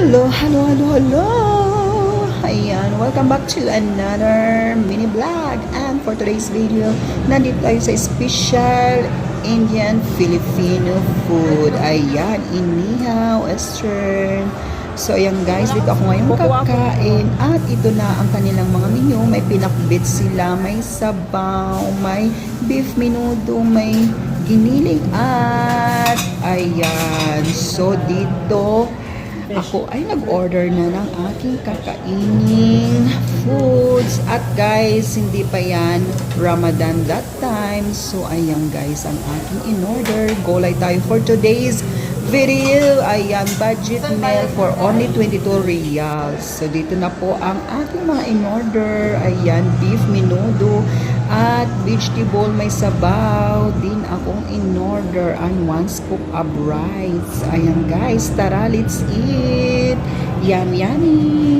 Hello, hello, hello, hello! Ayan, welcome back to another mini vlog. And for today's video, nandito tayo sa special Indian Filipino food. Ayan, inihaw, western. So ayan guys, dito ako ngayon kakain. At ito na ang kanilang mga menu. May pinakbit sila, may sabaw, may beef menudo, may giniling at ayan. So dito ako ay nag-order na ng aking kakaining foods. At guys, hindi pa yan Ramadan that time. So ayan guys, ang aking in-order. Gulay tayo for today's video. Ayan, budget meal for only 22 reals. So dito na po ang aking mga in-order. Ayan, beef menudo at vegetable may sabaw din akong in-order and 1 scoop of rice. Ayan guys, tara, let's eat. Yummy, yummy.